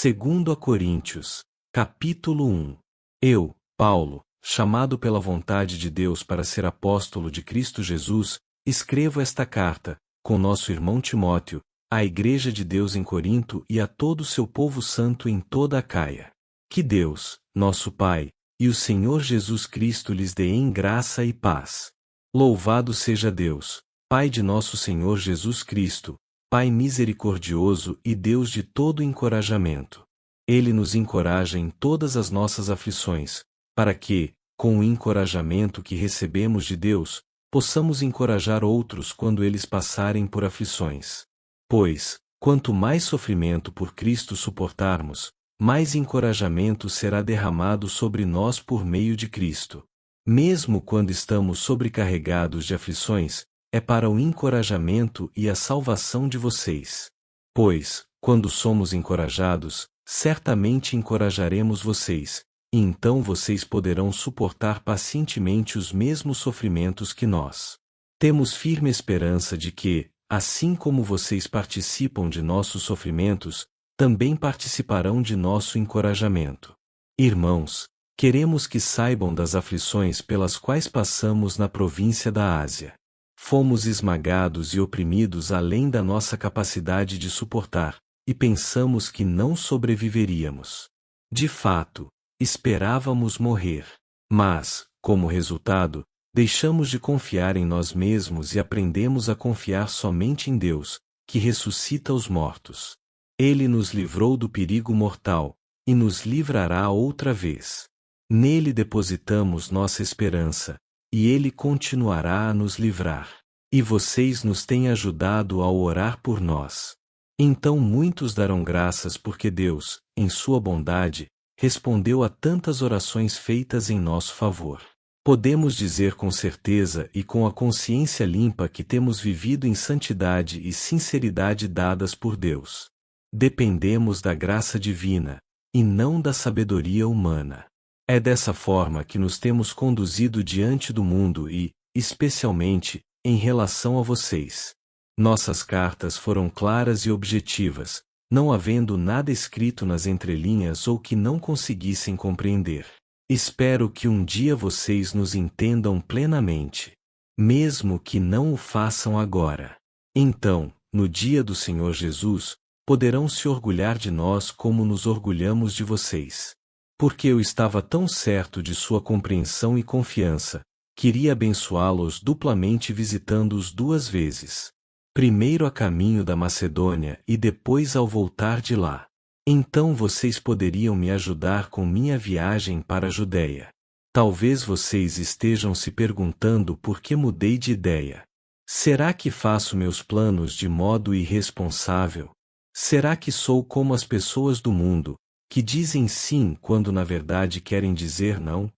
Segundo a Coríntios, capítulo 1. Eu, Paulo, chamado pela vontade de Deus para ser apóstolo de Cristo Jesus, escrevo esta carta, com nosso irmão Timóteo, à Igreja de Deus em Corinto e a todo o seu povo santo em toda a Acaia. Que Deus, nosso Pai, e o Senhor Jesus Cristo lhes dêem graça e paz. Louvado seja Deus, Pai de nosso Senhor Jesus Cristo, Pai misericordioso e Deus de todo encorajamento. Ele nos encoraja em todas as nossas aflições, para que, com o encorajamento que recebemos de Deus, possamos encorajar outros quando eles passarem por aflições. Pois, quanto mais sofrimento por Cristo suportarmos, mais encorajamento será derramado sobre nós por meio de Cristo. Mesmo quando estamos sobrecarregados de aflições, é para o encorajamento e a salvação de vocês. Pois, quando somos encorajados, certamente encorajaremos vocês, e então vocês poderão suportar pacientemente os mesmos sofrimentos que nós. Temos firme esperança de que, assim como vocês participam de nossos sofrimentos, também participarão de nosso encorajamento. Irmãos, queremos que saibam das aflições pelas quais passamos na província da Ásia. Fomos esmagados e oprimidos além da nossa capacidade de suportar, e pensamos que não sobreviveríamos. De fato, esperávamos morrer. Mas, como resultado, deixamos de confiar em nós mesmos e aprendemos a confiar somente em Deus, que ressuscita os mortos. Ele nos livrou do perigo mortal, e nos livrará outra vez. Nele depositamos nossa esperança, e Ele continuará a nos livrar. E vocês nos têm ajudado ao orar por nós. Então muitos darão graças porque Deus, em sua bondade, respondeu a tantas orações feitas em nosso favor. Podemos dizer com certeza e com a consciência limpa que temos vivido em santidade e sinceridade dadas por Deus. Dependemos da graça divina, e não da sabedoria humana. É dessa forma que nos temos conduzido diante do mundo e, especialmente, em relação a vocês. Nossas cartas foram claras e objetivas, não havendo nada escrito nas entrelinhas ou que não conseguissem compreender. Espero que um dia vocês nos entendam plenamente, mesmo que não o façam agora. Então, no dia do Senhor Jesus, poderão se orgulhar de nós como nos orgulhamos de vocês. Porque eu estava tão certo de sua compreensão e confiança, queria abençoá-los duplamente visitando-os 2 vezes. Primeiro a caminho da Macedônia e depois ao voltar de lá. Então vocês poderiam me ajudar com minha viagem para a Judéia. Talvez vocês estejam se perguntando por que mudei de ideia. Será que faço meus planos de modo irresponsável? Será que sou como as pessoas do mundo, que dizem sim quando na verdade querem dizer não?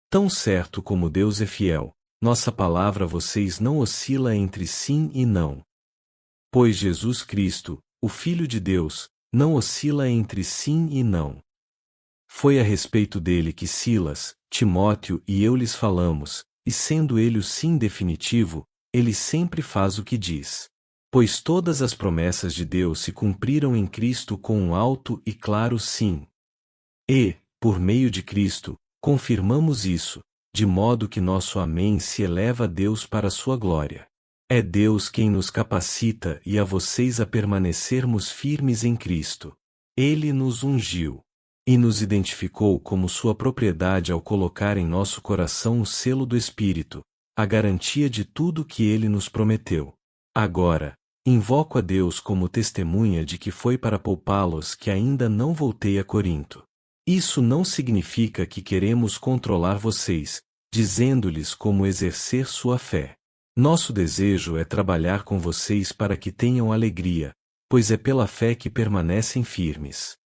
Tão certo como Deus é fiel, nossa palavra a vocês não oscila entre sim e não. Pois Jesus Cristo, o Filho de Deus, não oscila entre sim e não. Foi a respeito dele que Silas, Timóteo e eu lhes falamos, e sendo ele o sim definitivo, ele sempre faz o que diz. Pois todas as promessas de Deus se cumpriram em Cristo com um alto e claro sim. E, por meio de Cristo, confirmamos isso, de modo que nosso amém se eleva a Deus para a sua glória. É Deus quem nos capacita e a vocês a permanecermos firmes em Cristo. Ele nos ungiu e nos identificou como sua propriedade ao colocar em nosso coração o selo do Espírito, a garantia de tudo que ele nos prometeu. Agora, invoco a Deus como testemunha de que foi para poupá-los que ainda não voltei a Corinto. Isso não significa que queremos controlar vocês, dizendo-lhes como exercer sua fé. Nosso desejo é trabalhar com vocês para que tenham alegria, pois é pela fé que permanecem firmes.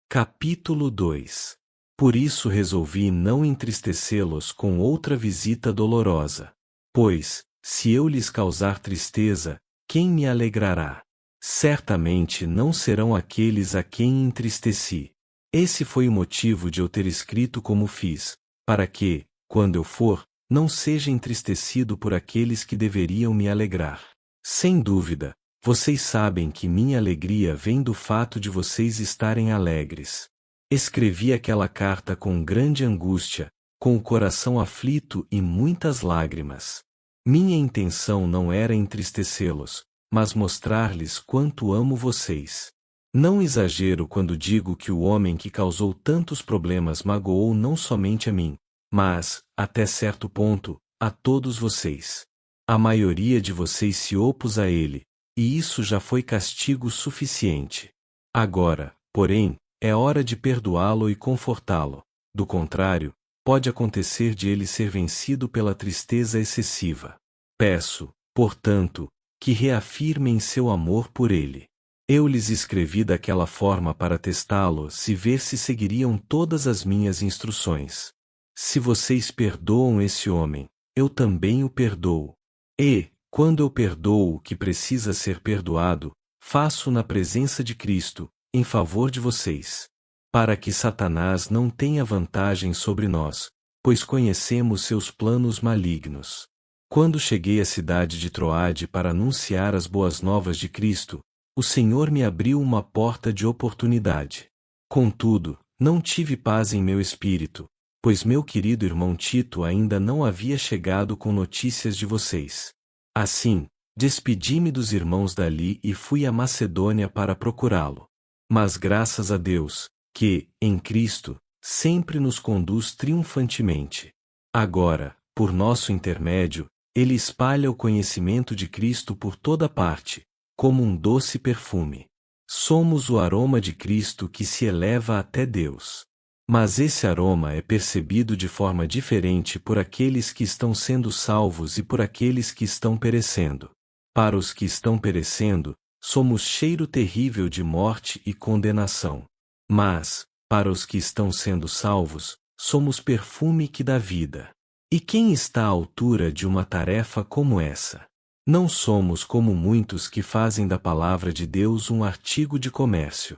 Capítulo 2. Por isso resolvi não entristecê-los com outra visita dolorosa. Pois, se eu lhes causar tristeza, quem me alegrará? Certamente não serão aqueles a quem entristeci. Esse foi o motivo de eu ter escrito como fiz, para que, quando eu for, não seja entristecido por aqueles que deveriam me alegrar. Sem dúvida, Vocês sabem que minha alegria vem do fato de vocês estarem alegres. Escrevi aquela carta com grande angústia, com o coração aflito e muitas lágrimas. Minha intenção não era entristecê-los, mas mostrar-lhes quanto amo vocês. Não exagero quando digo que o homem que causou tantos problemas magoou não somente a mim, mas, até certo ponto, a todos vocês. A maioria de vocês se opôs a ele, e isso já foi castigo suficiente. Agora, porém, é hora de perdoá-lo e confortá-lo. Do contrário, pode acontecer de ele ser vencido pela tristeza excessiva. Peço, portanto, que reafirmem seu amor por ele. Eu lhes escrevi daquela forma para testá-los e ver se seguiriam todas as minhas instruções. Se vocês perdoam esse homem, eu também o perdoo. E, quando eu perdoo o que precisa ser perdoado, faço na presença de Cristo, em favor de vocês. Para que Satanás não tenha vantagem sobre nós, pois conhecemos seus planos malignos. Quando cheguei à cidade de Troade para anunciar as boas novas de Cristo, o Senhor me abriu uma porta de oportunidade. Contudo, não tive paz em meu espírito, pois meu querido irmão Tito ainda não havia chegado com notícias de vocês. Assim, despedi-me dos irmãos dali e fui à Macedônia para procurá-lo. Mas graças a Deus, que, em Cristo, sempre nos conduz triunfantemente. Agora, por nosso intermédio, Ele espalha o conhecimento de Cristo por toda parte, como um doce perfume. Somos o aroma de Cristo que se eleva até Deus. Mas esse aroma é percebido de forma diferente por aqueles que estão sendo salvos e por aqueles que estão perecendo. Para os que estão perecendo, somos cheiro terrível de morte e condenação. Mas, para os que estão sendo salvos, somos perfume que dá vida. E quem está à altura de uma tarefa como essa? Não somos como muitos que fazem da palavra de Deus um artigo de comércio.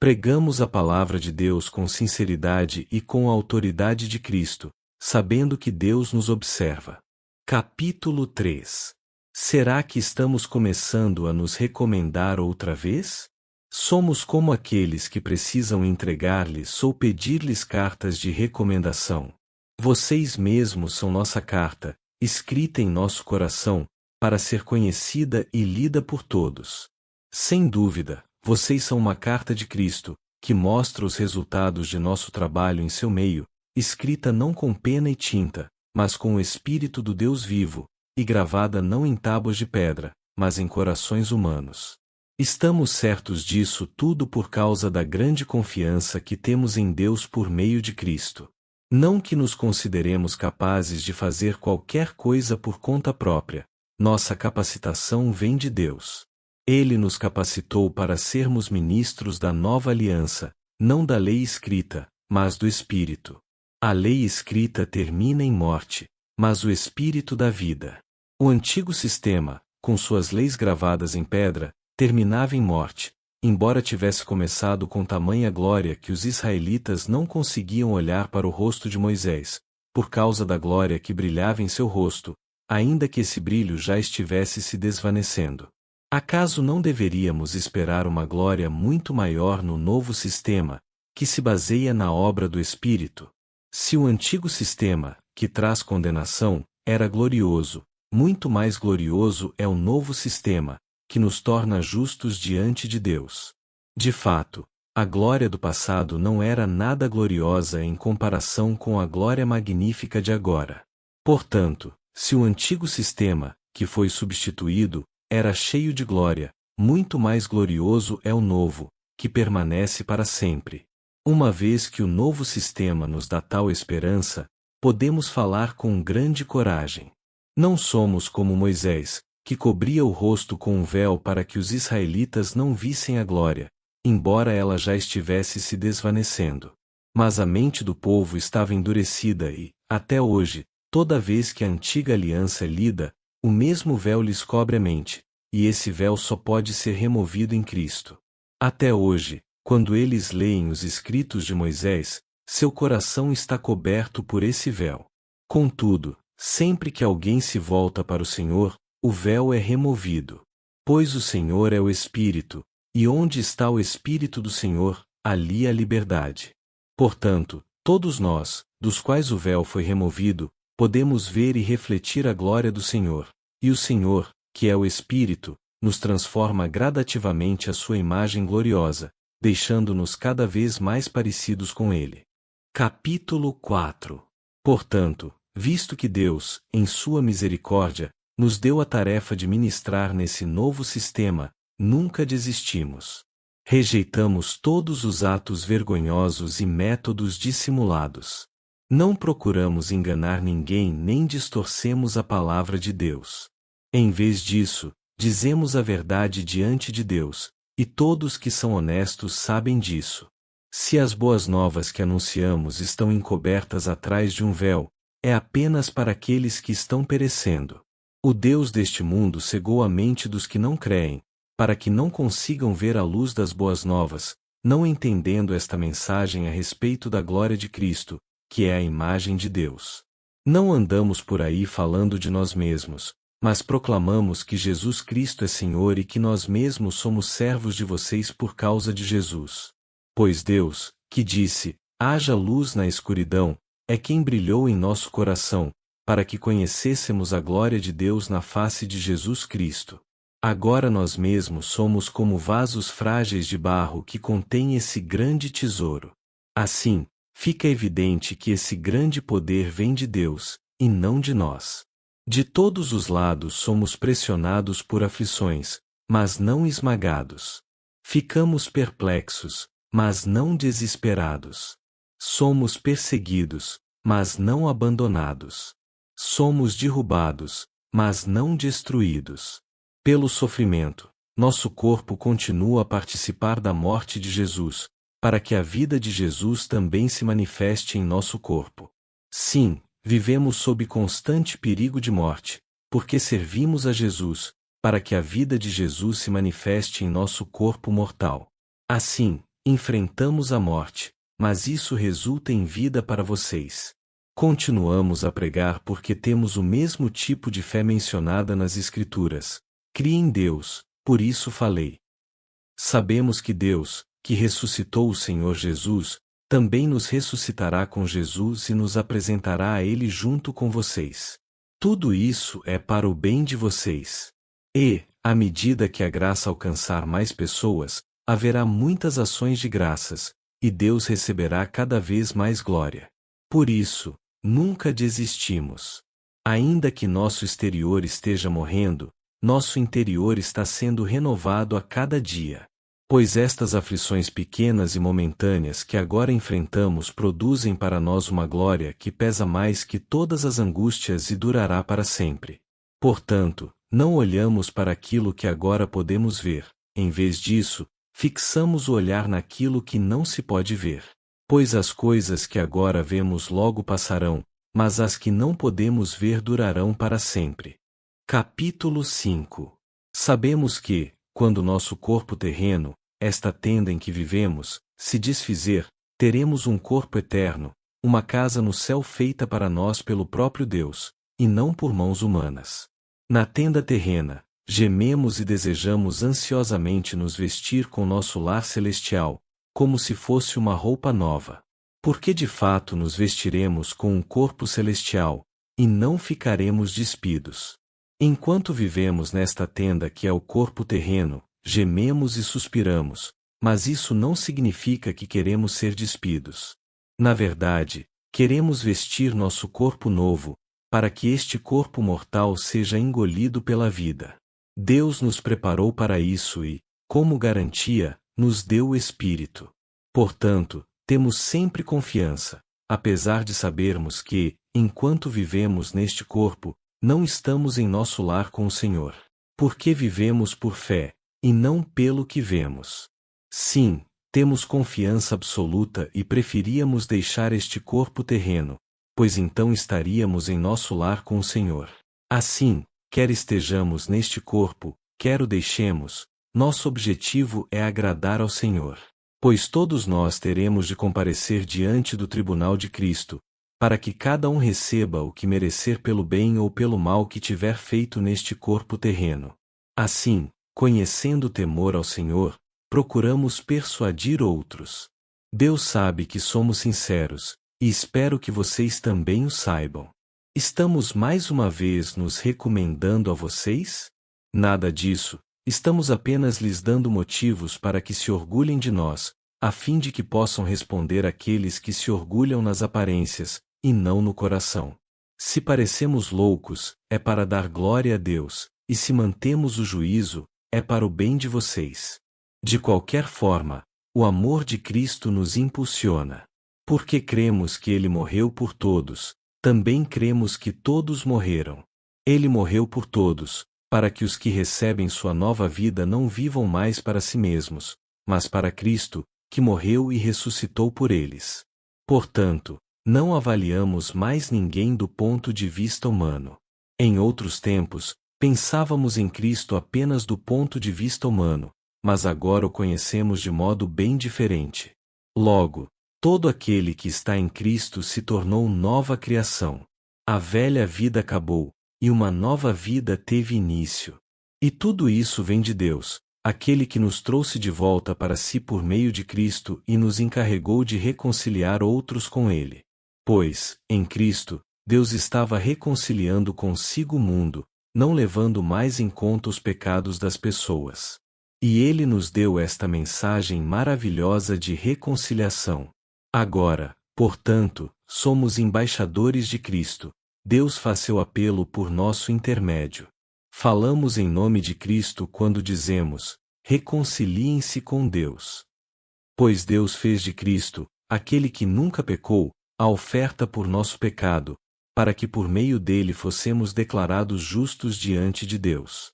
Pregamos a palavra de Deus com sinceridade e com a autoridade de Cristo, sabendo que Deus nos observa. Capítulo 3. Será que estamos começando a nos recomendar outra vez? Somos como aqueles que precisam entregar-lhes ou pedir-lhes cartas de recomendação. Vocês mesmos são nossa carta, escrita em nosso coração, para ser conhecida e lida por todos. Sem dúvida, vocês são uma carta de Cristo, que mostra os resultados de nosso trabalho em seu meio, escrita não com pena e tinta, mas com o Espírito do Deus vivo, e gravada não em tábuas de pedra, mas em corações humanos. Estamos certos disso tudo por causa da grande confiança que temos em Deus por meio de Cristo. Não que nos consideremos capazes de fazer qualquer coisa por conta própria. Nossa capacitação vem de Deus. Ele nos capacitou para sermos ministros da nova aliança, não da lei escrita, mas do Espírito. A lei escrita termina em morte, mas o Espírito dá vida. O antigo sistema, com suas leis gravadas em pedra, terminava em morte, embora tivesse começado com tamanha glória que os israelitas não conseguiam olhar para o rosto de Moisés, por causa da glória que brilhava em seu rosto, ainda que esse brilho já estivesse se desvanecendo. Acaso não deveríamos esperar uma glória muito maior no novo sistema, que se baseia na obra do Espírito? Se o antigo sistema, que traz condenação, era glorioso, muito mais glorioso é o novo sistema, que nos torna justos diante de Deus. De fato, a glória do passado não era nada gloriosa em comparação com a glória magnífica de agora. Portanto, se o antigo sistema, que foi substituído, era cheio de glória, muito mais glorioso é o novo, que permanece para sempre. Uma vez que o novo sistema nos dá tal esperança, podemos falar com grande coragem. Não somos como Moisés, que cobria o rosto com um véu para que os israelitas não vissem a glória, embora ela já estivesse se desvanecendo. Mas a mente do povo estava endurecida e, até hoje, toda vez que a antiga aliança é lida, o mesmo véu lhes cobre a mente, e esse véu só pode ser removido em Cristo. Até hoje, quando eles leem os escritos de Moisés, seu coração está coberto por esse véu. Contudo, sempre que alguém se volta para o Senhor, o véu é removido. Pois o Senhor é o Espírito, e onde está o Espírito do Senhor, ali há liberdade. Portanto, todos nós, dos quais o véu foi removido, podemos ver e refletir a glória do Senhor, e o Senhor, que é o Espírito, nos transforma gradativamente à sua imagem gloriosa, deixando-nos cada vez mais parecidos com Ele. Capítulo 4. Portanto, visto que Deus, em sua misericórdia, nos deu a tarefa de ministrar nesse novo sistema, nunca desistimos. Rejeitamos todos os atos vergonhosos e métodos dissimulados. Não procuramos enganar ninguém nem distorcemos a palavra de Deus. Em vez disso, dizemos a verdade diante de Deus, e todos que são honestos sabem disso. Se as boas novas que anunciamos estão encobertas atrás de um véu, é apenas para aqueles que estão perecendo. O Deus deste mundo cegou a mente dos que não creem, para que não consigam ver a luz das boas novas, não entendendo esta mensagem a respeito da glória de Cristo, que é a imagem de Deus. Não andamos por aí falando de nós mesmos, mas proclamamos que Jesus Cristo é Senhor e que nós mesmos somos servos de vocês por causa de Jesus. Pois Deus, que disse, haja luz na escuridão, é quem brilhou em nosso coração, para que conhecêssemos a glória de Deus na face de Jesus Cristo. Agora nós mesmos somos como vasos frágeis de barro que contêm esse grande tesouro. Assim, fica evidente que esse grande poder vem de Deus, e não de nós. De todos os lados somos pressionados por aflições, mas não esmagados. Ficamos perplexos, mas não desesperados. Somos perseguidos, mas não abandonados. Somos derrubados, mas não destruídos. Pelo sofrimento, nosso corpo continua a participar da morte de Jesus, para que a vida de Jesus também se manifeste em nosso corpo. Sim, vivemos sob constante perigo de morte, porque servimos a Jesus, para que a vida de Jesus se manifeste em nosso corpo mortal. Assim, enfrentamos a morte, mas isso resulta em vida para vocês. Continuamos a pregar porque temos o mesmo tipo de fé mencionada nas Escrituras. Crie em Deus, por isso falei. Sabemos que Deus, que ressuscitou o Senhor Jesus, também nos ressuscitará com Jesus e nos apresentará a Ele junto com vocês. Tudo isso é para o bem de vocês. E, à medida que a graça alcançar mais pessoas, haverá muitas ações de graças, e Deus receberá cada vez mais glória. Por isso, nunca desistimos. Ainda que nosso exterior esteja morrendo, nosso interior está sendo renovado a cada dia. Pois estas aflições pequenas e momentâneas que agora enfrentamos produzem para nós uma glória que pesa mais que todas as angústias e durará para sempre. Portanto, não olhamos para aquilo que agora podemos ver, em vez disso, fixamos o olhar naquilo que não se pode ver. Pois as coisas que agora vemos logo passarão, mas as que não podemos ver durarão para sempre. Capítulo 5. Sabemos que, quando nosso corpo terreno, esta tenda em que vivemos, se desfizer, teremos um corpo eterno, uma casa no céu feita para nós pelo próprio Deus, e não por mãos humanas. Na tenda terrena, gememos e desejamos ansiosamente nos vestir com nosso lar celestial, como se fosse uma roupa nova. Porque de fato nos vestiremos com um corpo celestial, e não ficaremos despidos. Enquanto vivemos nesta tenda que é o corpo terreno, gememos e suspiramos, mas isso não significa que queremos ser despidos. Na verdade, queremos vestir nosso corpo novo, para que este corpo mortal seja engolido pela vida. Deus nos preparou para isso e, como garantia, nos deu o Espírito. Portanto, temos sempre confiança, apesar de sabermos que, enquanto vivemos neste corpo, não estamos em nosso lar com o Senhor. Porque vivemos por fé, e não pelo que vemos. Sim, temos confiança absoluta e preferíamos deixar este corpo terreno, pois então estaríamos em nosso lar com o Senhor. Assim, quer estejamos neste corpo, quer o deixemos, nosso objetivo é agradar ao Senhor. Pois todos nós teremos de comparecer diante do tribunal de Cristo, para que cada um receba o que merecer pelo bem ou pelo mal que tiver feito neste corpo terreno. Assim, conhecendo o temor ao Senhor, procuramos persuadir outros. Deus sabe que somos sinceros, e espero que vocês também o saibam. Estamos mais uma vez nos recomendando a vocês? Nada disso, estamos apenas lhes dando motivos para que se orgulhem de nós, a fim de que possam responder àqueles que se orgulham nas aparências, e não no coração. Se parecemos loucos, é para dar glória a Deus, e se mantemos o juízo, é para o bem de vocês. De qualquer forma, o amor de Cristo nos impulsiona. Porque cremos que Ele morreu por todos, também cremos que todos morreram. Ele morreu por todos, para que os que recebem sua nova vida não vivam mais para si mesmos, mas para Cristo, que morreu e ressuscitou por eles. Portanto, não avaliamos mais ninguém do ponto de vista humano. Em outros tempos, pensávamos em Cristo apenas do ponto de vista humano, mas agora o conhecemos de modo bem diferente. Logo, todo aquele que está em Cristo se tornou nova criação. A velha vida acabou, e uma nova vida teve início. E tudo isso vem de Deus, aquele que nos trouxe de volta para si por meio de Cristo e nos encarregou de reconciliar outros com Ele. Pois, em Cristo, Deus estava reconciliando consigo o mundo, não levando mais em conta os pecados das pessoas. E Ele nos deu esta mensagem maravilhosa de reconciliação. Agora, portanto, somos embaixadores de Cristo. Deus faz seu apelo por nosso intermédio. Falamos em nome de Cristo quando dizemos: reconciliem-se com Deus. Pois Deus fez de Cristo, aquele que nunca pecou, a oferta por nosso pecado, para que por meio dele fossemos declarados justos diante de Deus.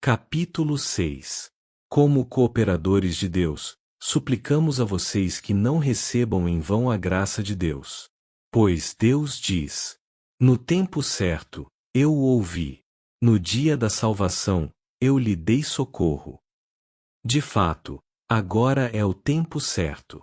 Capítulo 6. Como cooperadores de Deus, suplicamos a vocês que não recebam em vão a graça de Deus. Pois Deus diz: no tempo certo, eu o ouvi. No dia da salvação, eu lhe dei socorro. De fato, agora é o tempo certo.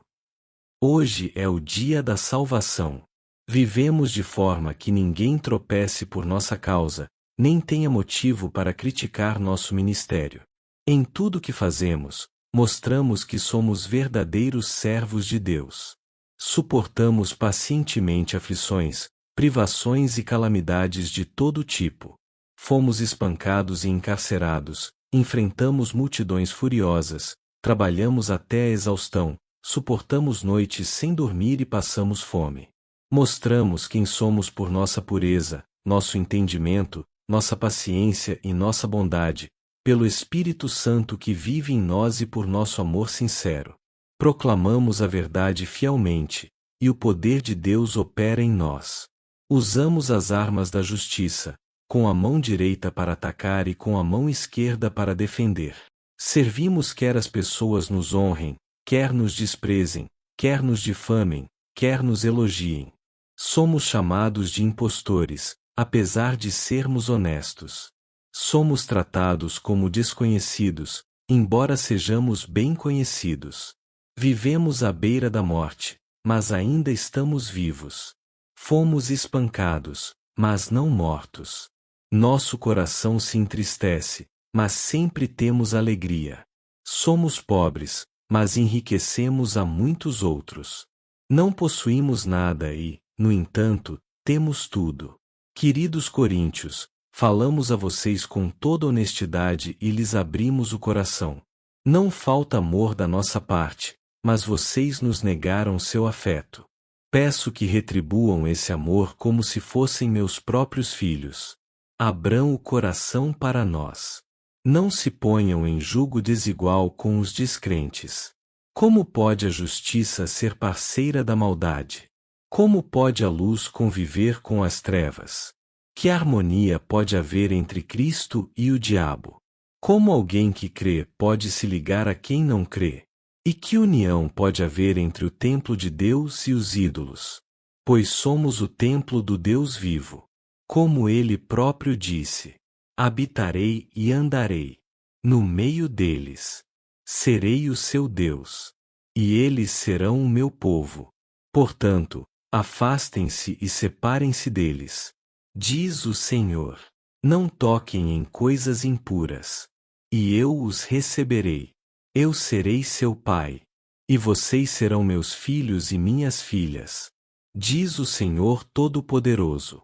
Hoje é o dia da salvação. Vivemos de forma que ninguém tropece por nossa causa, nem tenha motivo para criticar nosso ministério. Em tudo que fazemos, mostramos que somos verdadeiros servos de Deus. Suportamos pacientemente aflições, privações e calamidades de todo tipo. Fomos espancados e encarcerados, enfrentamos multidões furiosas, trabalhamos até a exaustão, suportamos noites sem dormir e passamos fome. Mostramos quem somos por nossa pureza, nosso entendimento, nossa paciência e nossa bondade, pelo Espírito Santo que vive em nós e por nosso amor sincero. Proclamamos a verdade fielmente, e o poder de Deus opera em nós. Usamos as armas da justiça, com a mão direita para atacar e com a mão esquerda para defender. Servimos quer as pessoas nos honrem, quer nos desprezem, quer nos difamem, quer nos elogiem. Somos chamados de impostores, apesar de sermos honestos. Somos tratados como desconhecidos, embora sejamos bem conhecidos. Vivemos à beira da morte, mas ainda estamos vivos. Fomos espancados, mas não mortos. Nosso coração se entristece, mas sempre temos alegria. Somos pobres, mas enriquecemos a muitos outros. Não possuímos nada e, no entanto, temos tudo. Queridos coríntios, falamos a vocês com toda honestidade e lhes abrimos o coração. Não falta amor da nossa parte, mas vocês nos negaram seu afeto. Peço que retribuam esse amor como se fossem meus próprios filhos. Abram o coração para nós. Não se ponham em julgo desigual com os descrentes. Como pode a justiça ser parceira da maldade? Como pode a luz conviver com as trevas? Que harmonia pode haver entre Cristo e o diabo? Como alguém que crê pode se ligar a quem não crê? E que união pode haver entre o templo de Deus e os ídolos? Pois somos o templo do Deus vivo. Como ele próprio disse: habitarei e andarei no meio deles. Serei o seu Deus, e eles serão o meu povo. Portanto, afastem-se e separem-se deles. Diz o Senhor: não toquem em coisas impuras. e eu os receberei. Eu serei seu pai. E vocês serão meus filhos e minhas filhas. Diz o Senhor Todo-Poderoso.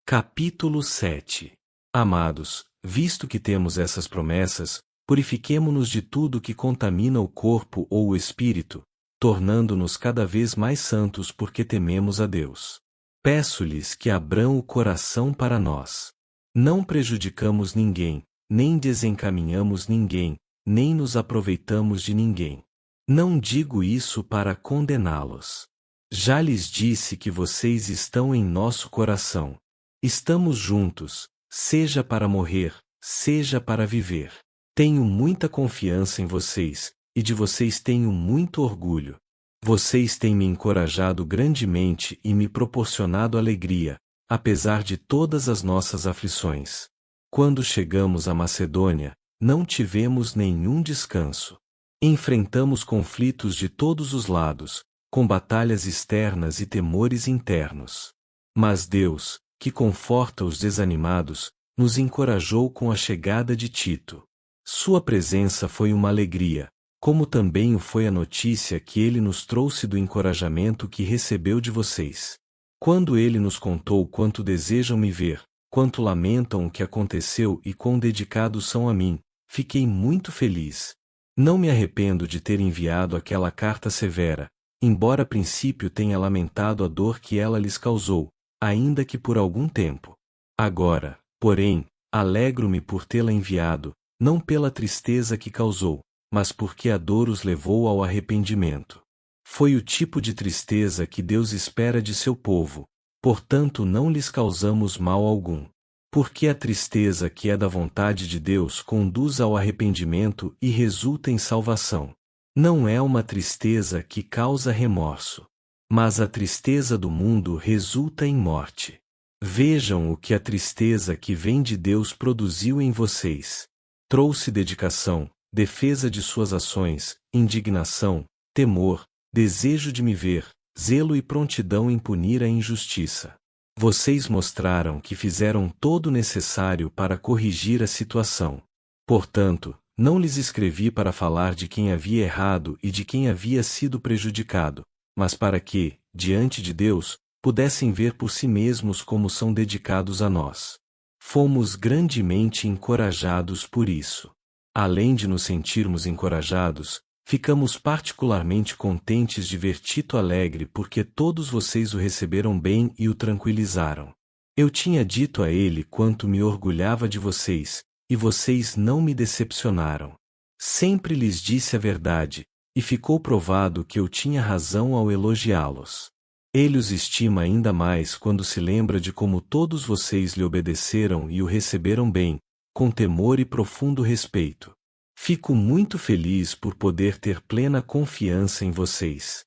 Capítulo 7. Amados, visto que temos essas promessas, purifiquemo-nos de tudo que contamina o corpo ou o espírito, tornando-nos cada vez mais santos porque tememos a Deus. Peço-lhes que abram o coração para nós. Não prejudicamos ninguém, nem desencaminhamos ninguém, nem nos aproveitamos de ninguém. Não digo isso para condená-los. Já lhes disse que vocês estão em nosso coração. Estamos juntos, seja para morrer, seja para viver. Tenho muita confiança em vocês, e de vocês tenho muito orgulho. Vocês têm me encorajado grandemente e me proporcionado alegria, apesar de todas as nossas aflições. Quando chegamos à Macedônia, não tivemos nenhum descanso. Enfrentamos conflitos de todos os lados, com batalhas externas e temores internos. Mas Deus, que conforta os desanimados, nos encorajou com a chegada de Tito. Sua presença foi uma alegria, como também o foi a notícia que ele nos trouxe do encorajamento que recebeu de vocês. Quando ele nos contou quanto desejam me ver, quanto lamentam o que aconteceu e quão dedicados são a mim, fiquei muito feliz. Não me arrependo de ter enviado aquela carta severa, embora a princípio tenha lamentado a dor que ela lhes causou, ainda que por algum tempo. Agora, porém, alegro-me por tê-la enviado, não pela tristeza que causou, mas porque a dor os levou ao arrependimento. Foi o tipo de tristeza que Deus espera de seu povo, portanto não lhes causamos mal algum. Porque a tristeza que é da vontade de Deus conduz ao arrependimento e resulta em salvação. Não é uma tristeza que causa remorso. Mas a tristeza do mundo resulta em morte. Vejam o que a tristeza que vem de Deus produziu em vocês. Trouxe dedicação, defesa de suas ações, indignação, temor, desejo de me ver, zelo e prontidão em punir a injustiça. Vocês mostraram que fizeram todo o necessário para corrigir a situação. Portanto, não lhes escrevi para falar de quem havia errado e de quem havia sido prejudicado, mas para que, diante de Deus, pudessem ver por si mesmos como são dedicados a nós. Fomos grandemente encorajados por isso. Além de nos sentirmos encorajados, ficamos particularmente contentes de ver Tito alegre porque todos vocês o receberam bem e o tranquilizaram. Eu tinha dito a ele quanto me orgulhava de vocês, e vocês não me decepcionaram. Sempre lhes disse a verdade, e ficou provado que eu tinha razão ao elogiá-los. Ele os estima ainda mais quando se lembra de como todos vocês lhe obedeceram e o receberam bem, com temor e profundo respeito. Fico muito feliz por poder ter plena confiança em vocês.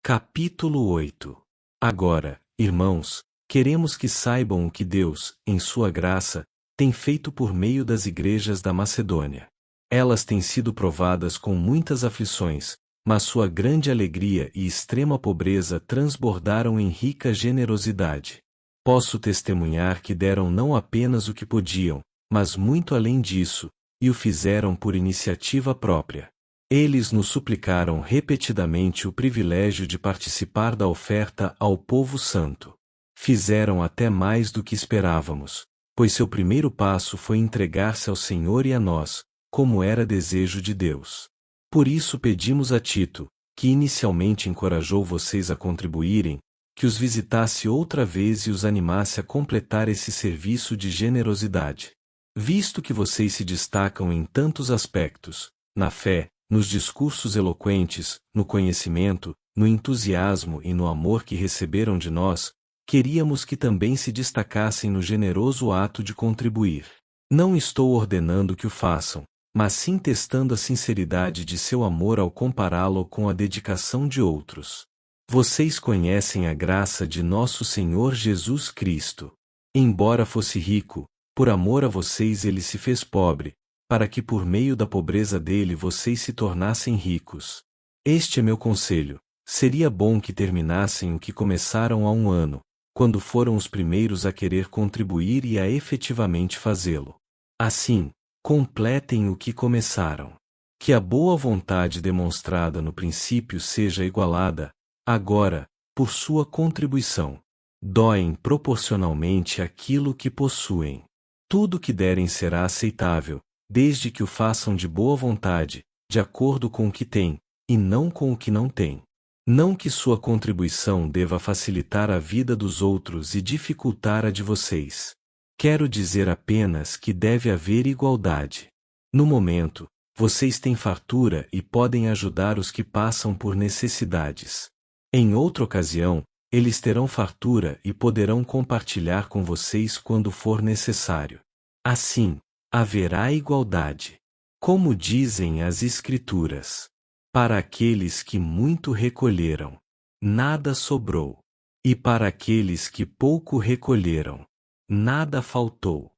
Capítulo 8. Agora, irmãos, queremos que saibam o que Deus, em sua graça, tem feito por meio das igrejas da Macedônia. Elas têm sido provadas com muitas aflições, mas sua grande alegria e extrema pobreza transbordaram em rica generosidade. Posso testemunhar que deram não apenas o que podiam, mas muito além disso, e o fizeram por iniciativa própria. Eles nos suplicaram repetidamente o privilégio de participar da oferta ao povo santo. Fizeram até mais do que esperávamos, pois seu primeiro passo foi entregar-se ao Senhor e a nós, como era desejo de Deus. Por isso pedimos a Tito, que inicialmente encorajou vocês a contribuírem, que os visitasse outra vez e os animasse a completar esse serviço de generosidade. Visto que vocês se destacam em tantos aspectos, na fé, nos discursos eloquentes, no conhecimento, no entusiasmo e no amor que receberam de nós, queríamos que também se destacassem no generoso ato de contribuir. Não estou ordenando que o façam, mas sim testando a sinceridade de seu amor ao compará-lo com a dedicação de outros. Vocês conhecem a graça de nosso Senhor Jesus Cristo. Embora fosse rico, por amor a vocês ele se fez pobre, para que por meio da pobreza dele vocês se tornassem ricos. Este é meu conselho. Seria bom que terminassem o que começaram há um ano, quando foram os primeiros a querer contribuir e a efetivamente fazê-lo. Assim, completem o que começaram. Que a boa vontade demonstrada no princípio seja igualada, agora, por sua contribuição. Doem proporcionalmente aquilo que possuem. Tudo que derem será aceitável, desde que o façam de boa vontade, de acordo com o que têm, e não com o que não têm. Não que sua contribuição deva facilitar a vida dos outros e dificultar a de vocês. Quero dizer apenas que deve haver igualdade. No momento, vocês têm fartura e podem ajudar os que passam por necessidades. Em outra ocasião, eles terão fartura e poderão compartilhar com vocês quando for necessário. Assim, haverá igualdade. Como dizem as Escrituras: para aqueles que muito recolheram, nada sobrou, e para aqueles que pouco recolheram, nada faltou.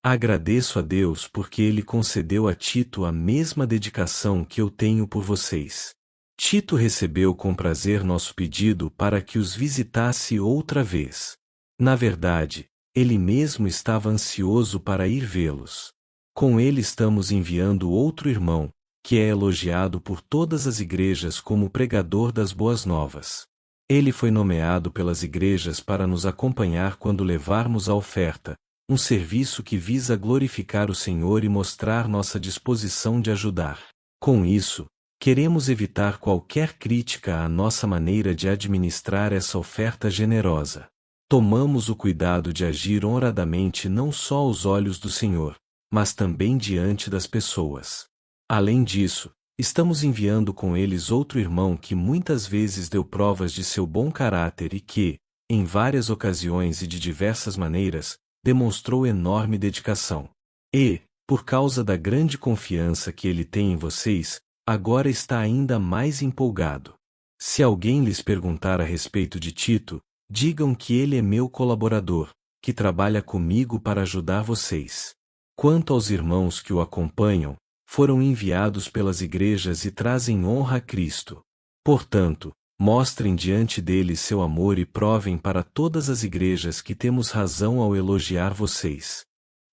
Agradeço a Deus porque Ele concedeu a Tito a mesma dedicação que eu tenho por vocês. Tito recebeu com prazer nosso pedido para que os visitasse outra vez. Na verdade, ele mesmo estava ansioso para ir vê-los. Com ele estamos enviando outro irmão, que é elogiado por todas as igrejas como pregador das boas novas. Ele foi nomeado pelas igrejas para nos acompanhar quando levarmos a oferta, um serviço que visa glorificar o Senhor e mostrar nossa disposição de ajudar. Com isso, queremos evitar qualquer crítica à nossa maneira de administrar essa oferta generosa. Tomamos o cuidado de agir honradamente não só aos olhos do Senhor, mas também diante das pessoas. Além disso, estamos enviando com eles outro irmão que muitas vezes deu provas de seu bom caráter e que, em várias ocasiões e de diversas maneiras, demonstrou enorme dedicação. E, por causa da grande confiança que ele tem em vocês, agora está ainda mais empolgado. Se alguém lhes perguntar a respeito de Tito, digam que ele é meu colaborador, que trabalha comigo para ajudar vocês. Quanto aos irmãos que o acompanham, foram enviados pelas igrejas e trazem honra a Cristo. Portanto, mostrem diante deles seu amor e provem para todas as igrejas que temos razão ao elogiar vocês.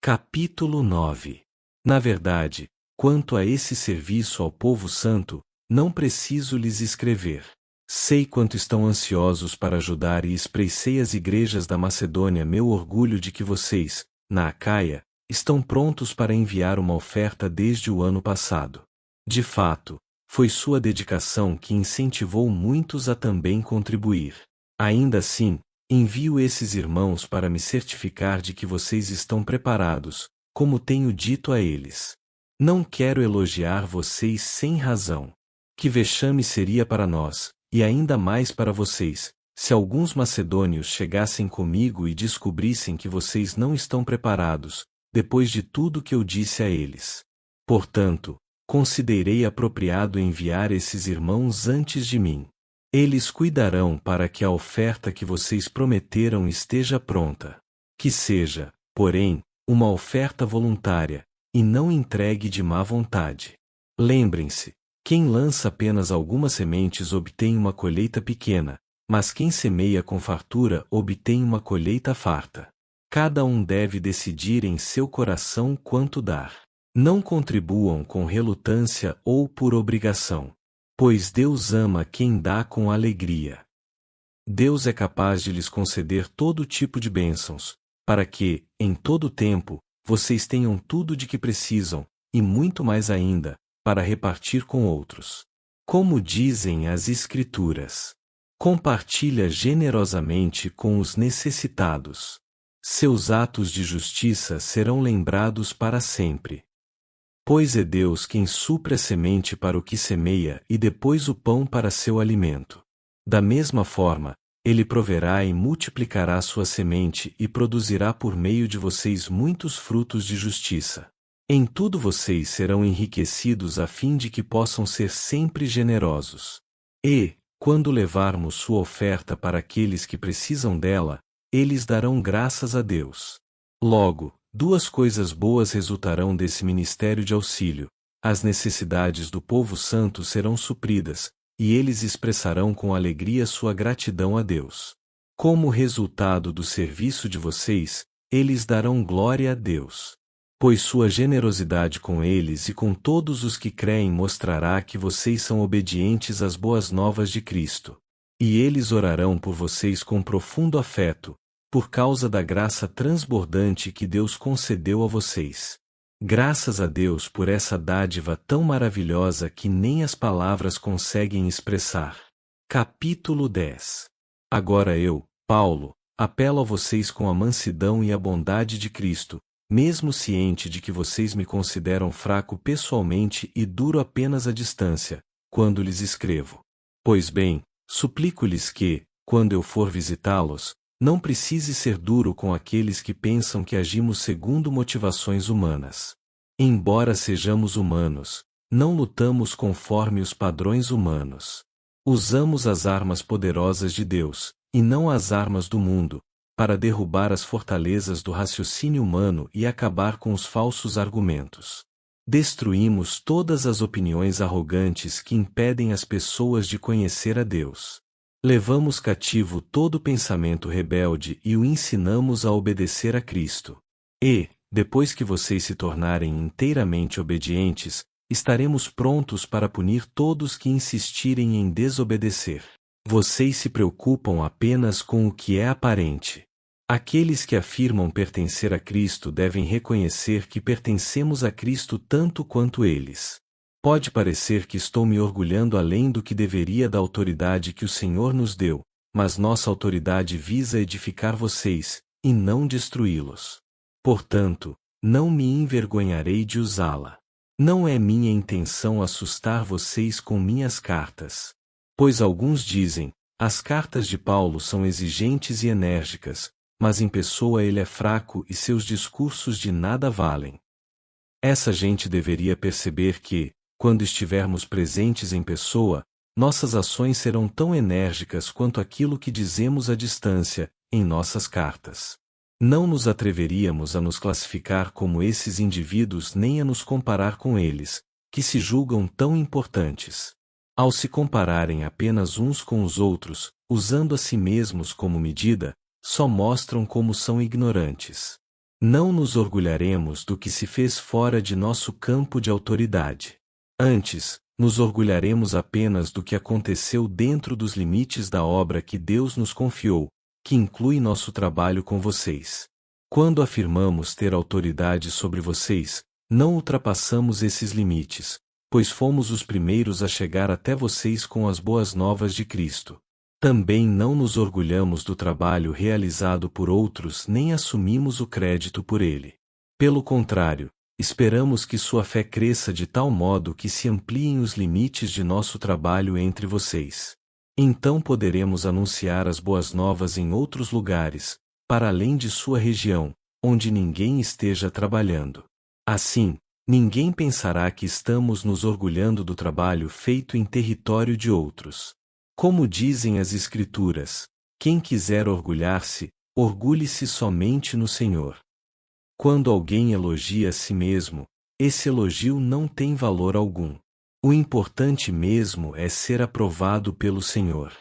Capítulo 9. Na verdade, quanto a esse serviço ao povo santo, não preciso lhes escrever. Sei quanto estão ansiosos para ajudar e expressei às igrejas da Macedônia meu orgulho de que vocês, na Acaia, estão prontos para enviar uma oferta desde o ano passado. De fato, foi sua dedicação que incentivou muitos a também contribuir. Ainda assim, envio esses irmãos para me certificar de que vocês estão preparados, como tenho dito a eles. Não quero elogiar vocês sem razão. Que vexame seria para nós, e ainda mais para vocês, se alguns macedônios chegassem comigo e descobrissem que vocês não estão preparados, depois de tudo que eu disse a eles. Portanto, considerei apropriado enviar esses irmãos antes de mim. Eles cuidarão para que a oferta que vocês prometeram esteja pronta. Que seja, porém, uma oferta voluntária, e não entregue de má vontade. Lembrem-se, quem lança apenas algumas sementes obtém uma colheita pequena, mas quem semeia com fartura obtém uma colheita farta. Cada um deve decidir em seu coração quanto dar. Não contribuam com relutância ou por obrigação, pois Deus ama quem dá com alegria. Deus é capaz de lhes conceder todo tipo de bênçãos, para que, em todo tempo, vocês tenham tudo de que precisam, e muito mais ainda, para repartir com outros. Como dizem as Escrituras: compartilha generosamente com os necessitados. Seus atos de justiça serão lembrados para sempre. Pois é Deus quem supre a semente para o que semeia e depois o pão para seu alimento. Da mesma forma, Ele proverá e multiplicará sua semente e produzirá por meio de vocês muitos frutos de justiça. Em tudo vocês serão enriquecidos a fim de que possam ser sempre generosos. E, quando levarmos sua oferta para aqueles que precisam dela, eles darão graças a Deus. Logo, duas coisas boas resultarão desse ministério de auxílio: as necessidades do povo santo serão supridas, e eles expressarão com alegria sua gratidão a Deus. Como resultado do serviço de vocês, eles darão glória a Deus. pois sua generosidade com eles e com todos os que creem mostrará que vocês são obedientes às boas novas de Cristo. E eles orarão por vocês com profundo afeto, por causa da graça transbordante que Deus concedeu a vocês. Graças a Deus por essa dádiva tão maravilhosa que nem as palavras conseguem expressar. Capítulo 10. Agora eu, Paulo, apelo a vocês com a mansidão e a bondade de Cristo, mesmo ciente de que vocês me consideram fraco pessoalmente e duro apenas à distância, quando lhes escrevo. Pois bem, suplico-lhes que, quando eu for visitá-los, não precise ser duro com aqueles que pensam que agimos segundo motivações humanas. Embora sejamos humanos, não lutamos conforme os padrões humanos. Usamos as armas poderosas de Deus, e não as armas do mundo, para derrubar as fortalezas do raciocínio humano e acabar com os falsos argumentos. Destruímos todas as opiniões arrogantes que impedem as pessoas de conhecer a Deus. Levamos cativo todo pensamento rebelde e o ensinamos a obedecer a Cristo. E, depois que vocês se tornarem inteiramente obedientes, estaremos prontos para punir todos que insistirem em desobedecer. Vocês se preocupam apenas com o que é aparente. Aqueles que afirmam pertencer a Cristo devem reconhecer que pertencemos a Cristo tanto quanto eles. Pode parecer que estou me orgulhando além do que deveria da autoridade que o Senhor nos deu, mas nossa autoridade visa edificar vocês, e não destruí-los. Portanto, não me envergonharei de usá-la. Não é minha intenção assustar vocês com minhas cartas. Pois alguns dizem, as cartas de Paulo são exigentes e enérgicas, mas em pessoa ele é fraco e seus discursos de nada valem. Essa gente deveria perceber que, quando estivermos presentes em pessoa, nossas ações serão tão enérgicas quanto aquilo que dizemos à distância, em nossas cartas. Não nos atreveríamos a nos classificar como esses indivíduos nem a nos comparar com eles, que se julgam tão importantes. Ao se compararem apenas uns com os outros, usando a si mesmos como medida, só mostram como são ignorantes. Não nos orgulharemos do que se fez fora de nosso campo de autoridade. Antes, nos orgulharemos apenas do que aconteceu dentro dos limites da obra que Deus nos confiou, que inclui nosso trabalho com vocês. Quando afirmamos ter autoridade sobre vocês, não ultrapassamos esses limites, pois fomos os primeiros a chegar até vocês com as boas novas de Cristo. Também não nos orgulhamos do trabalho realizado por outros nem assumimos o crédito por ele. Pelo contrário, esperamos que sua fé cresça de tal modo que se ampliem os limites de nosso trabalho entre vocês. Então poderemos anunciar as boas novas em outros lugares, para além de sua região, onde ninguém esteja trabalhando. Assim, ninguém pensará que estamos nos orgulhando do trabalho feito em território de outros. Como dizem as Escrituras, quem quiser orgulhar-se, orgulhe-se somente no Senhor. Quando alguém elogia a si mesmo, esse elogio não tem valor algum. O importante mesmo é ser aprovado pelo Senhor.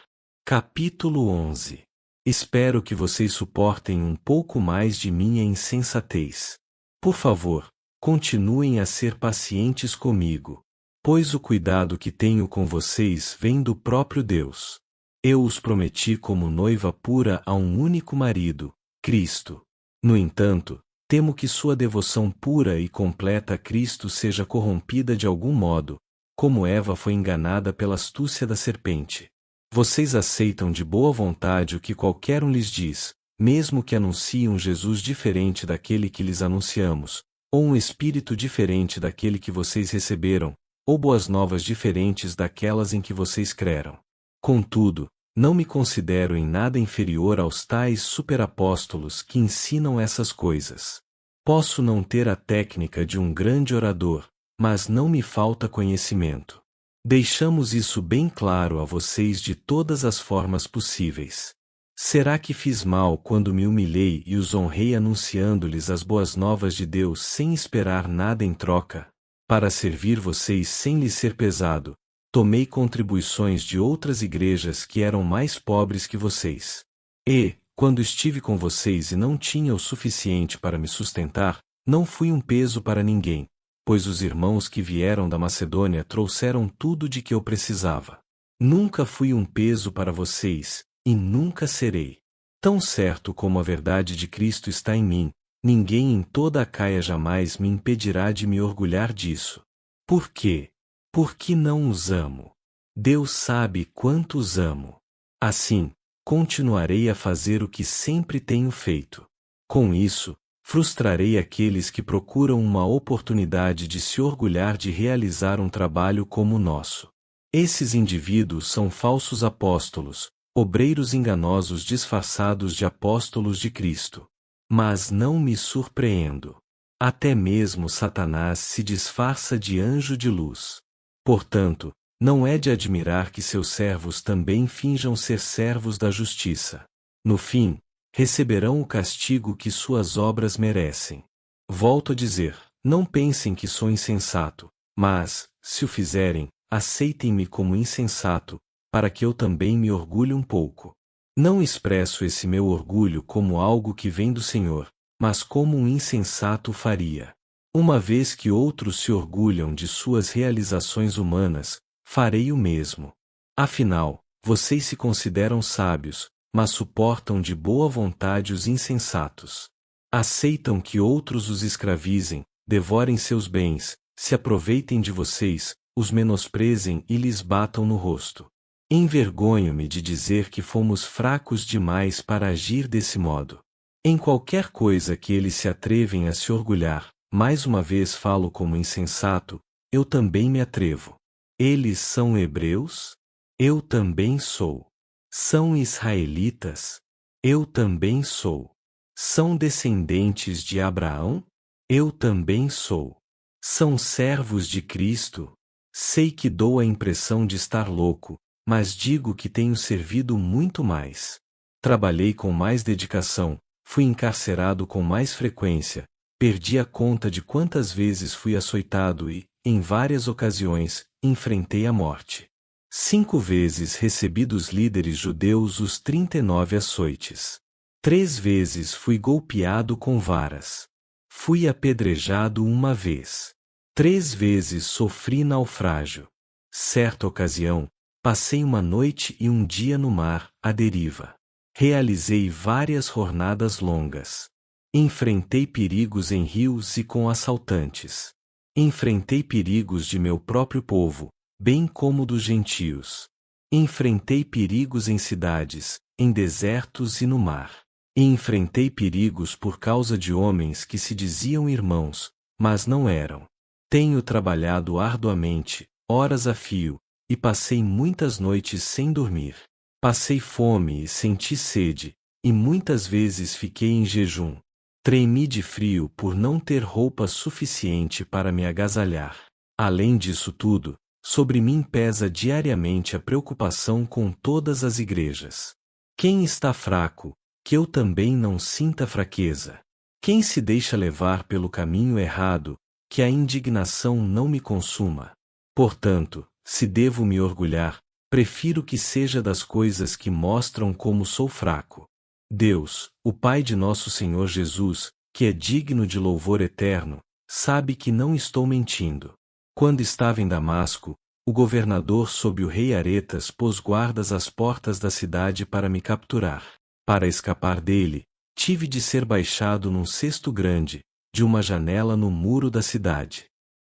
Capítulo 11. Espero que vocês suportem um pouco mais de minha insensatez. Por favor, continuem a ser pacientes comigo, pois o cuidado que tenho com vocês vem do próprio Deus. Eu os prometi como noiva pura a um único marido, Cristo. No entanto, temo que sua devoção pura e completa a Cristo seja corrompida de algum modo, como Eva foi enganada pela astúcia da serpente. Vocês aceitam de boa vontade o que qualquer um lhes diz, mesmo que anunciem um Jesus diferente daquele que lhes anunciamos, ou um espírito diferente daquele que vocês receberam, ou boas novas diferentes daquelas em que vocês creram. Contudo, não me considero em nada inferior aos tais superapóstolos que ensinam essas coisas. Posso não ter a técnica de um grande orador, mas não me falta conhecimento. Deixamos isso bem claro a vocês de todas as formas possíveis. Será que fiz mal quando me humilhei e os honrei anunciando-lhes as boas novas de Deus sem esperar nada em troca? Para servir vocês sem lhes ser pesado, tomei contribuições de outras igrejas que eram mais pobres que vocês. E, quando estive com vocês e não tinha o suficiente para me sustentar, Não fui um peso para ninguém, pois os irmãos que vieram da Macedônia trouxeram tudo de que eu precisava. Nunca fui um peso para vocês, e nunca serei. Tão certo como a verdade de Cristo está em mim, ninguém em toda a Acaia jamais me impedirá de me orgulhar disso. Por quê? Porque não os amo. Deus sabe quanto os amo. Assim, continuarei a fazer o que sempre tenho feito. Com isso, frustrarei aqueles que procuram uma oportunidade de se orgulhar de realizar um trabalho como o nosso. Esses indivíduos são falsos apóstolos, obreiros enganosos disfarçados de apóstolos de Cristo. Mas não me surpreendo. Até mesmo Satanás se disfarça de anjo de luz. Portanto, não é de admirar que seus servos também finjam ser servos da justiça. No fim, receberão o castigo que suas obras merecem. Volto a dizer, não pensem que sou insensato, mas, se o fizerem, aceitem-me como insensato, para que eu também me orgulhe um pouco. Não expresso esse meu orgulho como algo que vem do Senhor, mas como um insensato faria. Uma vez que outros se orgulham de suas realizações humanas, farei o mesmo. Afinal, vocês se consideram sábios, mas suportam de boa vontade os insensatos. Aceitam que outros os escravizem, devorem seus bens, se aproveitem de vocês, os menosprezem e lhes batam no rosto. Envergonho-me de dizer que fomos fracos demais para agir desse modo. Em qualquer coisa que eles se atrevem a se orgulhar, mais uma vez falo como insensato, eu também me atrevo. Eles são hebreus? Eu também sou. São israelitas? Eu também sou. São descendentes de Abraão? Eu também sou. São servos de Cristo? Sei que dou a impressão de estar louco, mas digo que tenho servido muito mais. Trabalhei com mais dedicação, fui encarcerado com mais frequência, perdi a conta de quantas vezes fui açoitado e, em várias ocasiões, enfrentei a morte. 5 vezes recebi dos líderes judeus os 39 açoites. 3 vezes fui golpeado com varas. Fui apedrejado uma vez. 3 vezes sofri naufrágio. Certa ocasião, passei uma noite e um dia no mar, à deriva. Realizei várias jornadas longas. Enfrentei perigos em rios e com assaltantes. Enfrentei perigos de meu próprio povo, bem como dos gentios. Enfrentei perigos em cidades, em desertos e no mar. E enfrentei perigos por causa de homens que se diziam irmãos, mas não eram. Tenho trabalhado arduamente, horas a fio, e passei muitas noites sem dormir. Passei fome e senti sede, e muitas vezes fiquei em jejum. Tremi de frio por não ter roupa suficiente para me agasalhar. Além disso tudo, sobre mim pesa diariamente a preocupação com todas as igrejas. Quem está fraco, que eu também não sinta fraqueza. Quem se deixa levar pelo caminho errado, que a indignação não me consuma. Portanto, se devo me orgulhar, prefiro que seja das coisas que mostram como sou fraco. Deus, o Pai de nosso Senhor Jesus, que é digno de louvor eterno, sabe que não estou mentindo. Quando estava em Damasco, o governador sob o rei Aretas pôs guardas às portas da cidade para me capturar. Para escapar dele, tive de ser baixado num cesto grande, de uma janela no muro da cidade.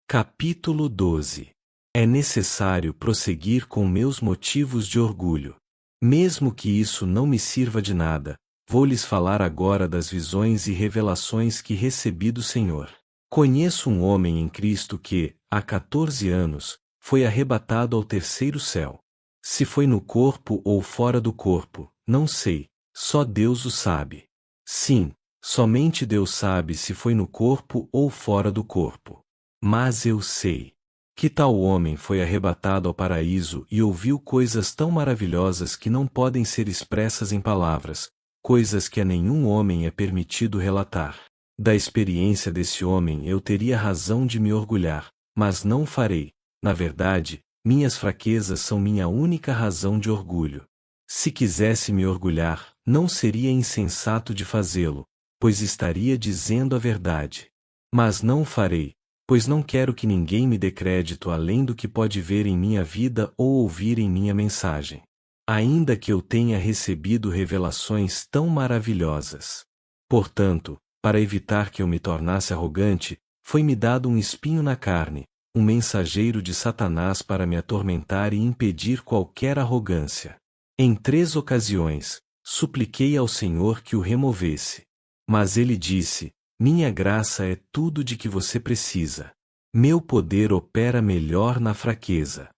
Capítulo 12. É necessário prosseguir com meus motivos de orgulho. Mesmo que isso não me sirva de nada, vou lhes falar agora das visões e revelações que recebi do Senhor. Conheço um homem em Cristo que, há 14 anos, foi arrebatado ao terceiro céu. Se foi no corpo ou fora do corpo, não sei, só Deus o sabe. Sim, somente Deus sabe se foi no corpo ou fora do corpo. Mas eu sei que tal homem foi arrebatado ao paraíso e ouviu coisas tão maravilhosas que não podem ser expressas em palavras, coisas que a nenhum homem é permitido relatar. Da experiência desse homem eu teria razão de me orgulhar, mas não farei. Na verdade, minhas fraquezas são minha única razão de orgulho. Se quisesse me orgulhar, não seria insensato de fazê-lo, pois estaria dizendo a verdade. Mas não o farei, pois não quero que ninguém me dê crédito além do que pode ver em minha vida ou ouvir em minha mensagem. Ainda que eu tenha recebido revelações tão maravilhosas. Portanto, para evitar que eu me tornasse arrogante, foi-me dado um espinho na carne, um mensageiro de Satanás para me atormentar e impedir qualquer arrogância. Em 3 ocasiões, supliquei ao Senhor que o removesse. Mas ele disse: minha graça é tudo de que você precisa. Meu poder opera melhor na fraqueza.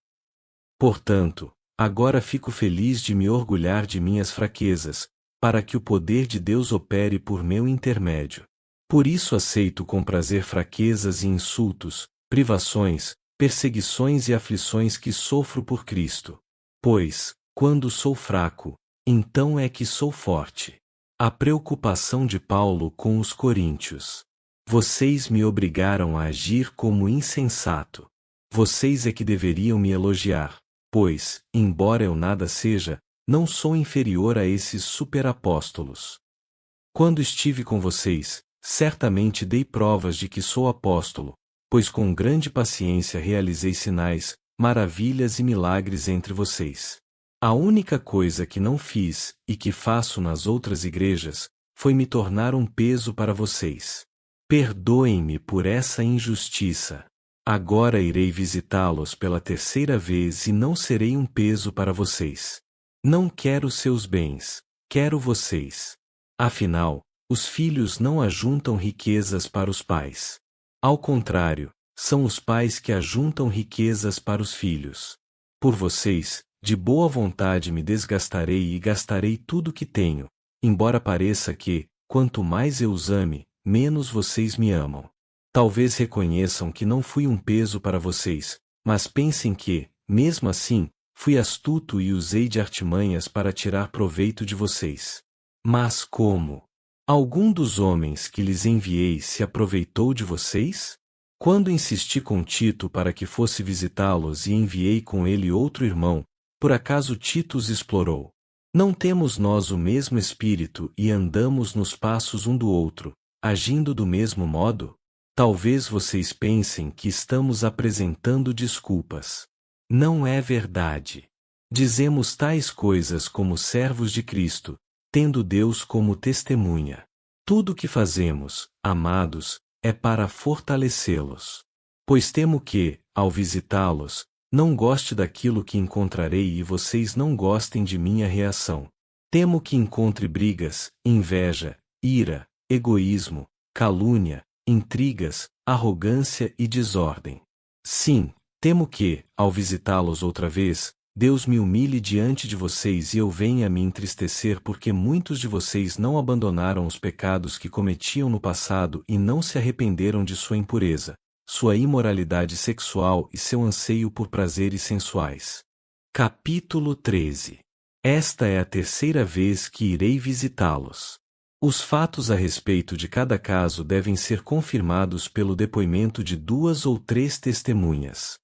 Portanto, agora fico feliz de me orgulhar de minhas fraquezas, para que o poder de Deus opere por meu intermédio. Por isso aceito com prazer fraquezas e insultos, privações, perseguições e aflições que sofro por Cristo. Pois, quando sou fraco, então é que sou forte. A preocupação de Paulo com os coríntios. Vocês me obrigaram a agir como insensato. Vocês é que deveriam me elogiar, pois, embora eu nada seja, não sou inferior a esses superapóstolos. Quando estive com vocês, certamente dei provas de que sou apóstolo, pois com grande paciência realizei sinais, maravilhas e milagres entre vocês. A única coisa que não fiz, e que faço nas outras igrejas, foi me tornar um peso para vocês. Perdoem-me por essa injustiça. Agora irei visitá-los pela 3ª vez e não serei um peso para vocês. Não quero seus bens, quero vocês. Afinal, os filhos não ajuntam riquezas para os pais. Ao contrário, são os pais que ajuntam riquezas para os filhos. Por vocês, de boa vontade me desgastarei e gastarei tudo que tenho, embora pareça que, quanto mais eu os ame, menos vocês me amam. Talvez reconheçam que não fui um peso para vocês, mas pensem que, mesmo assim, fui astuto e usei de artimanhas para tirar proveito de vocês. Mas como? Algum dos homens que lhes enviei se aproveitou de vocês? Quando insisti com Tito para que fosse visitá-los e enviei com ele outro irmão, por acaso Tito os explorou? Não temos nós o mesmo espírito e andamos nos passos um do outro, agindo do mesmo modo? Talvez vocês pensem que estamos apresentando desculpas. Não é verdade. Dizemos tais coisas como servos de Cristo, tendo Deus como testemunha. Tudo o que fazemos, amados, é para fortalecê-los. Pois temo que, ao visitá-los, não goste daquilo que encontrarei e vocês não gostem de minha reação. Temo que encontre brigas, inveja, ira, egoísmo, calúnia, intrigas, arrogância e desordem. Sim, temo que, ao visitá-los outra vez, Deus me humilhe diante de vocês e eu venha a me entristecer porque muitos de vocês não abandonaram os pecados que cometiam no passado e não se arrependeram de sua impureza, sua imoralidade sexual e seu anseio por prazeres sensuais. Capítulo 13. Esta é a 3ª vez que irei visitá-los. Os fatos a respeito de cada caso devem ser confirmados pelo depoimento de 2 ou 3 testemunhas.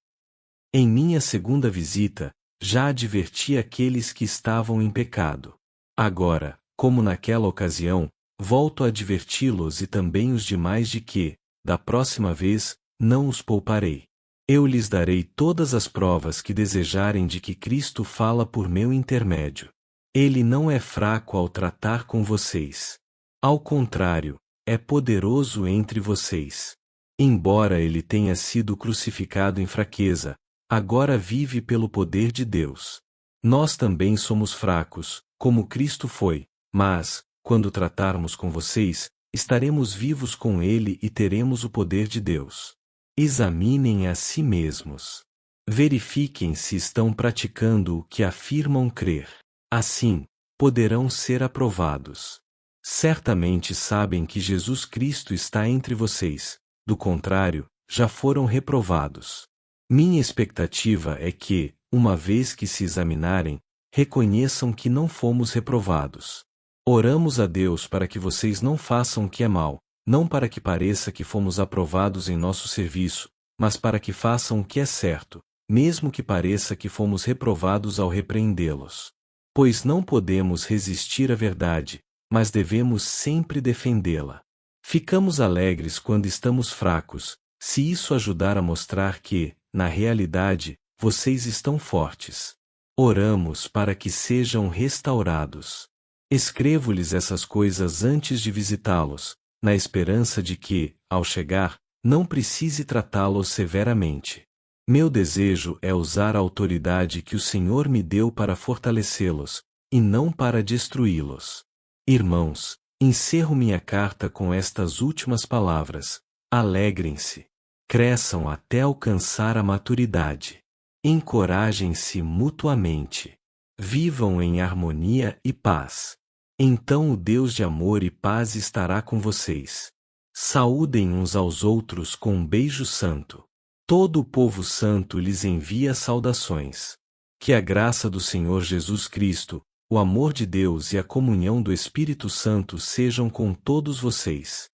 Em minha 2ª visita, já adverti aqueles que estavam em pecado. Agora, como naquela ocasião, volto a adverti-los e também os demais de que, da próxima vez, não os pouparei. Eu lhes darei todas as provas que desejarem de que Cristo fala por meu intermédio. Ele não é fraco ao tratar com vocês. Ao contrário, é poderoso entre vocês. Embora ele tenha sido crucificado em fraqueza, agora vive pelo poder de Deus. Nós também somos fracos, como Cristo foi, mas, quando tratarmos com vocês, estaremos vivos com ele e teremos o poder de Deus. Examinem a si mesmos. Verifiquem se estão praticando o que afirmam crer. Assim, poderão ser aprovados. Certamente sabem que Jesus Cristo está entre vocês, do contrário, já foram reprovados. Minha expectativa é que, uma vez que se examinarem, reconheçam que não fomos reprovados. Oramos a Deus para que vocês não façam o que é mal, não para que pareça que fomos aprovados em nosso serviço, mas para que façam o que é certo, mesmo que pareça que fomos reprovados ao repreendê-los. Pois não podemos resistir à verdade, mas devemos sempre defendê-la. Ficamos alegres quando estamos fracos, se isso ajudar a mostrar que, na realidade, vocês estão fortes. Oramos para que sejam restaurados. Escrevo-lhes essas coisas antes de visitá-los, na esperança de que, ao chegar, não precise tratá-los severamente. Meu desejo é usar a autoridade que o Senhor me deu para fortalecê-los, e não para destruí-los. Irmãos, encerro minha carta com estas últimas palavras: alegrem-se. Cresçam até alcançar a maturidade. Encorajem-se mutuamente. Vivam em harmonia e paz. Então o Deus de amor e paz estará com vocês. Saúdem uns aos outros com um beijo santo. Todo o povo santo lhes envia saudações. Que a graça do Senhor Jesus Cristo, o amor de Deus e a comunhão do Espírito Santo sejam com todos vocês.